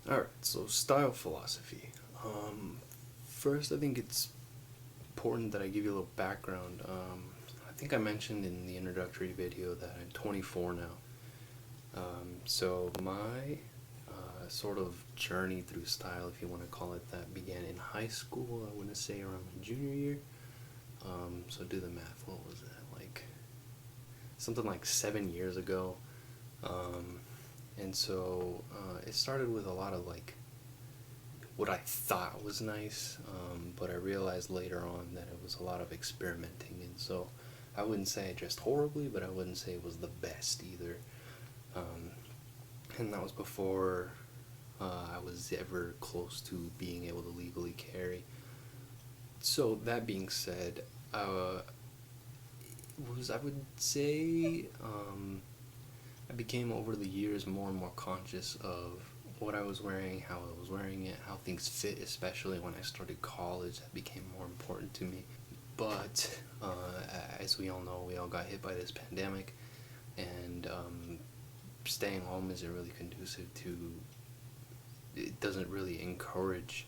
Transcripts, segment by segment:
Alright, so style philosophy. First, I think it's important that I give you a little background. I think I mentioned in the introductory video that I'm 24 now. So my sort of journey through style, if you want to call it that, began in high school. I want to say around my junior year. So do the math. What was that? Like something like 7 years ago. And so it started with a lot of like what I thought was nice, but I realized later on that it was a lot of experimenting, and so I wouldn't say I dressed horribly, but I wouldn't say it was the best either. Um, and that was before I was ever close to being able to legally carry. So that being said, I would say I became over the years more and more conscious of what I was wearing, how I was wearing it, how things fit, especially when I started college. That became more important to me. But as we all know, we all got hit by this pandemic, and staying home isn't really conducive to, it doesn't really encourage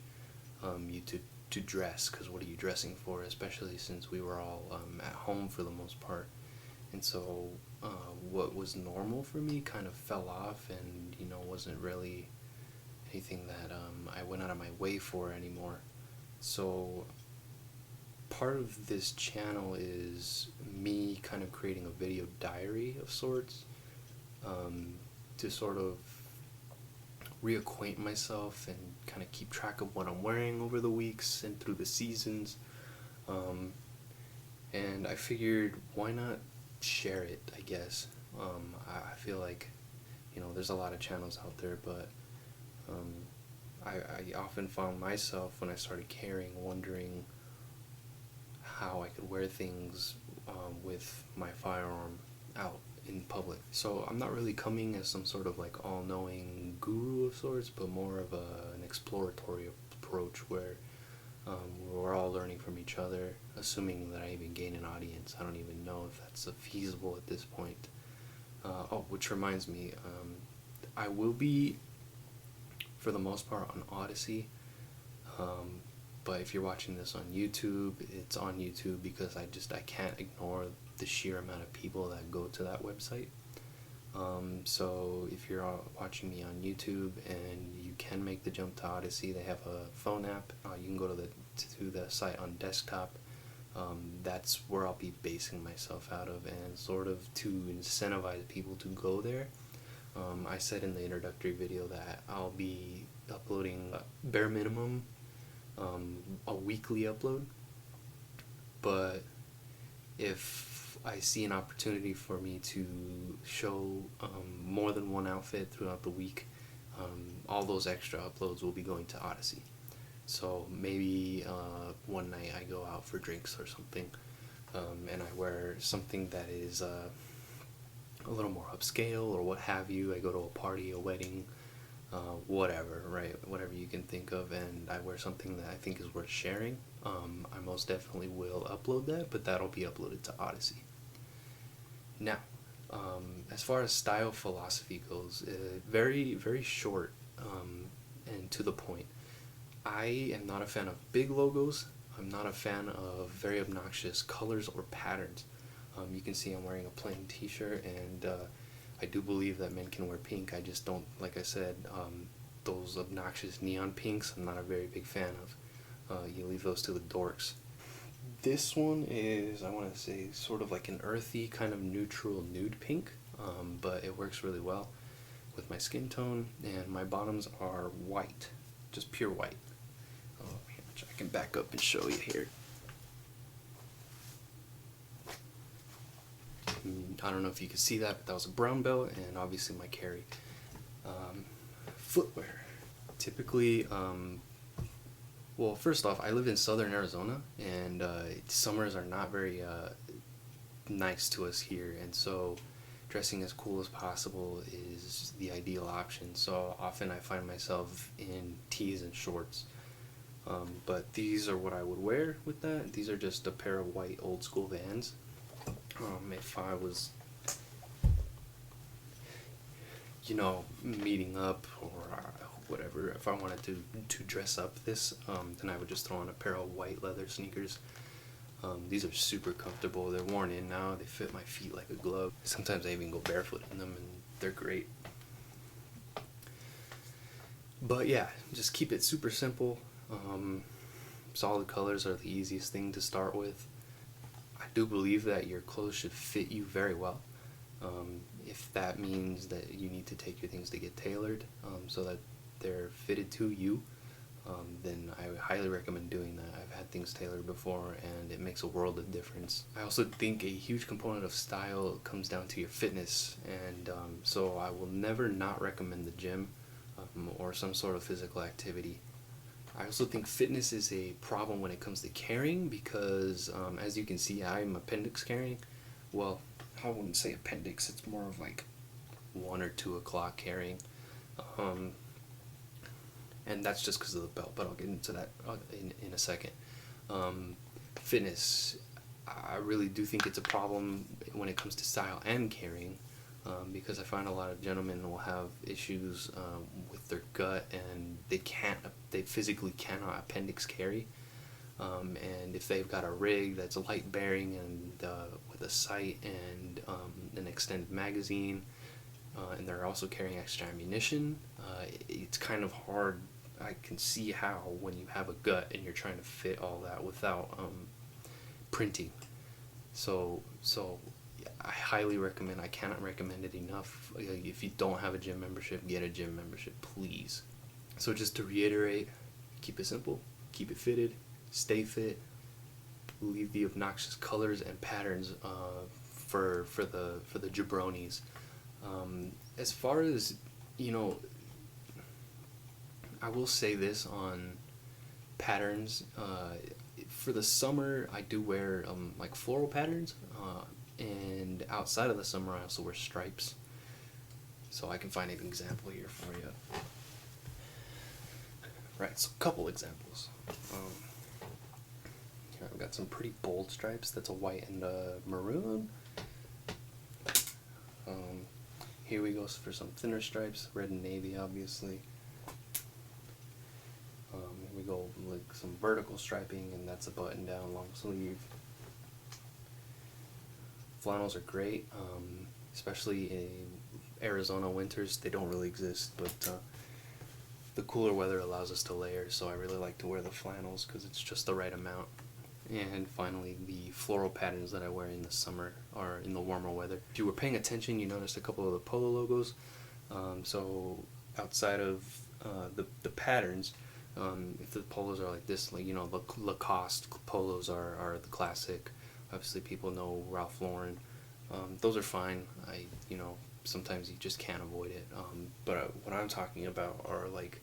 you to dress, because what are you dressing for, especially since we were all at home for the most part. And so what was normal for me kind of fell off, and wasn't really anything that I went out of my way for anymore. So part of this channel is me kind of creating a video diary of sorts, to sort of reacquaint myself and kind of keep track of what I'm wearing over the weeks and through the seasons. And I figured, why not share it, I guess. I feel like, there's a lot of channels out there, but I often found myself, when I started carrying, wondering how I could wear things with my firearm out in public. So I'm not really coming as some sort of like all-knowing guru of sorts, but more of an exploratory approach where we're all learning from each other, assuming that I even gain an audience. I don't even know if that's feasible at this point. Which reminds me, I will be, for the most part, on Odysee. But if you're watching this on YouTube, it's on YouTube because I can't ignore the sheer amount of people that go to that website. So if you're watching me on YouTube and you can make the jump to Odysee, they have a phone app. You can go to the site on desktop. That's where I'll be basing myself out of, and sort of to incentivize people to go there. I said in the introductory video that I'll be uploading bare minimum a weekly upload, but if I see an opportunity for me to show more than one outfit throughout the week, all those extra uploads will be going to Odysee. So maybe one night I go out for drinks or something, and I wear something that is a little more upscale or what have you. I go to a party, a wedding, whatever, right? Whatever you can think of, and I wear something that I think is worth sharing. I most definitely will upload that, but that'll be uploaded to Odysee. Now, as far as style philosophy goes, very, very short and to the point. I am not a fan of big logos. I'm not a fan of very obnoxious colors or patterns. You can see I'm wearing a plain t-shirt, and I do believe that men can wear pink. I just don't, like I said, those obnoxious neon pinks I'm not a very big fan of. You leave those to the dorks. This one is, I want to say, sort of like an earthy, kind of neutral nude pink, but it works really well with my skin tone, and my bottoms are white, just pure white. Which I can back up and show you here. I don't know if you can see that, but that was a brown belt, and obviously my carry. Footwear. Typically, well, first off, I live in southern Arizona, and summers are not very nice to us here, and so dressing as cool as possible is the ideal option. So often I find myself in tees and shorts. But these are what I would wear with that. These are just a pair of white old school Vans. If I was, meeting up or whatever, However, if I wanted to dress up this, then I would just throw on a pair of white leather sneakers. These are super comfortable. They're worn in now. They fit my feet like a glove. Sometimes I even go barefoot in them, and they're great. But yeah, just keep it super simple. Solid colors are the easiest thing to start with. I do believe that your clothes should fit you very well. If that means that you need to take your things to get tailored so that they're fitted to you, then I would highly recommend doing that. I've had things tailored before, and it makes a world of difference. I also think a huge component of style comes down to your fitness, and so I will never not recommend the gym or some sort of physical activity. I also think fitness is a problem when it comes to carrying, because as you can see, I'm appendix carrying. Well, I wouldn't say appendix, it's more of like 1 or 2 o'clock carrying. And that's just because of the belt, but I'll get into that in a second. Fitness, I really do think it's a problem when it comes to style and carrying, because I find a lot of gentlemen will have issues with their gut, and they physically cannot appendix carry. And if they've got a rig that's light bearing and with a sight and an extended magazine, and they're also carrying extra ammunition, it's kind of hard. I can see how when you have a gut and you're trying to fit all that without printing. So I highly recommend, I cannot recommend it enough. If you don't have a gym membership, get a gym membership, please. So just to reiterate, keep it simple, keep it fitted, stay fit, leave the obnoxious colors and patterns for the jabronis. As far as, I will say this on patterns. For the summer, I do wear like floral patterns, and outside of the summer, I also wear stripes. So I can find an example here for you. Right, so a couple examples. Here I've got some pretty bold stripes. That's a white and a maroon. Here we go for some thinner stripes, red and navy, obviously. Here we go like some vertical striping, and that's a button-down long sleeve. Flannels are great, especially in Arizona winters. They don't really exist, but the cooler weather allows us to layer, so I really like to wear the flannels because it's just the right amount. And finally, the floral patterns that I wear in the summer are in the warmer weather. If you were paying attention, you noticed a couple of the polo logos. So outside of the patterns, if the polos are like this, like the Lacoste polos are the classic. Obviously, people know Ralph Lauren. Those are fine. Sometimes you just can't avoid it. But what I'm talking about are like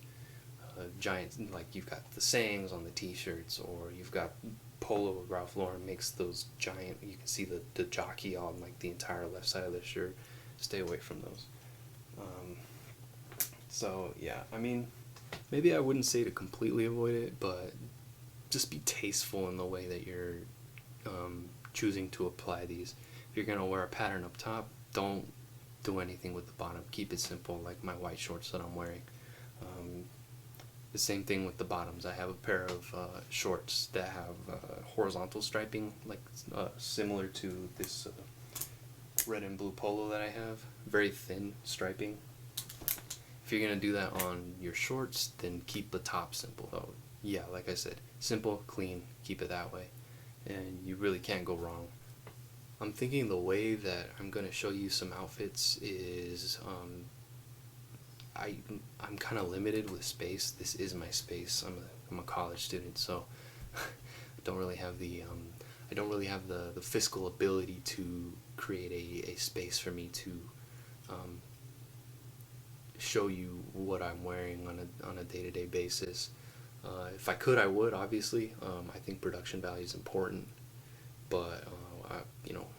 giant, like you've got the sayings on the t-shirts, or you've got polo. Ralph Lauren makes those giant, you can see the jockey on like the entire left side of the shirt. Stay away from those. So yeah, maybe I wouldn't say to completely avoid it, but just be tasteful in the way that you're choosing to apply these. If you're gonna wear a pattern up top, don't do anything with the bottom. Keep it simple, like my white shorts that I'm wearing. The same thing with the bottoms. I have a pair of shorts that have horizontal striping, like similar to this red and blue polo that I have. Very thin striping. If you're gonna do that on your shorts, then keep the top simple. So yeah, like I said, simple, clean, keep it that way, and you really can't go wrong. I'm thinking the way that I'm gonna show you some outfits is I'm kind of limited with space. This is my space. I'm a college student, so I don't really have the fiscal ability to create a space for me to show you what I'm wearing on a day-to-day basis. If I could, I would, obviously. I think production value is important, but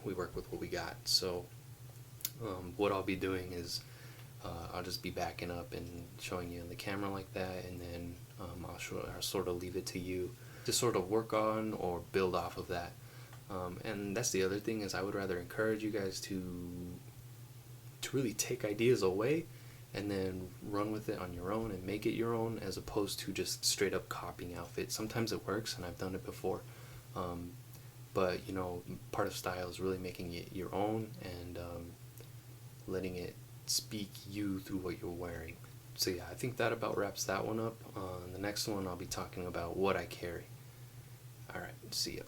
we work with what we got. So what I'll be doing is I'll just be backing up and showing you on the camera like that, and then I'll sort of leave it to you to sort of work on or build off of that. And that's the other thing, is I would rather encourage you guys to really take ideas away and then run with it on your own and make it your own, as opposed to just straight up copying outfits. Sometimes it works, and I've done it before, but you know, part of style is really making it your own and letting it speak you through what you're wearing. So yeah, I think that about wraps that one up. The next one I'll be talking about what I carry. Alright, see ya.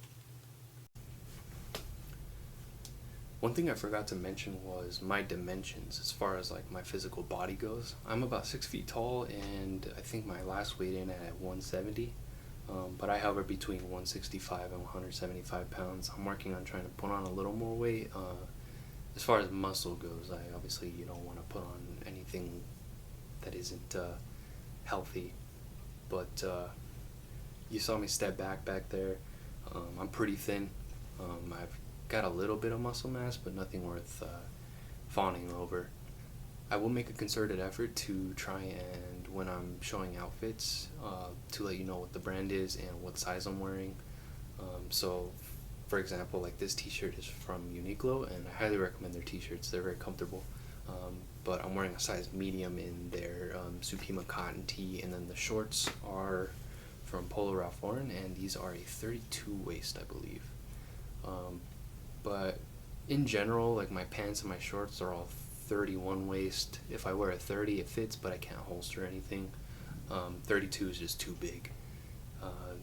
One thing I forgot to mention was my dimensions as far as like my physical body goes. I'm about 6 feet tall, and I think my last weighed in at 170. But I hover between 165 and 175 pounds. I'm working on trying to put on a little more weight. As far as muscle goes, I obviously don't want to put on anything that isn't healthy. But you saw me step back there. I'm pretty thin. I've got a little bit of muscle mass, but nothing worth fawning over. I will make a concerted effort to try and, when I'm showing outfits, to let you know what the brand is and what size I'm wearing. So, for example, like this t-shirt is from Uniqlo, and I highly recommend their t-shirts. They're very comfortable. But I'm wearing a size medium in their Supima cotton tee, and then the shorts are from Polo Ralph Lauren, and these are a 32 waist, I believe. But in general, like my pants and my shorts are all 31 waist. If I wear a 30, it fits, but I can't holster anything. 32 is just too big.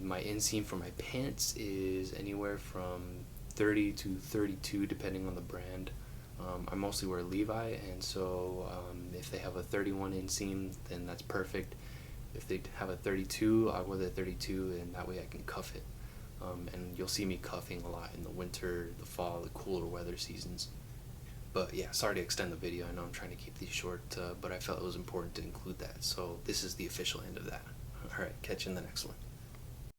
My inseam for my pants is anywhere from 30 to 32, depending on the brand. I mostly wear Levi, and so if they have a 31 inseam, then that's perfect. If they have a 32, I wear the 32, and that way I can cuff it. And you'll see me cuffing a lot in the winter, the fall, the cooler weather seasons. But yeah, sorry to extend the video. I know I'm trying to keep these short, but I felt it was important to include that. So this is the official end of that. Alright, catch you in the next one.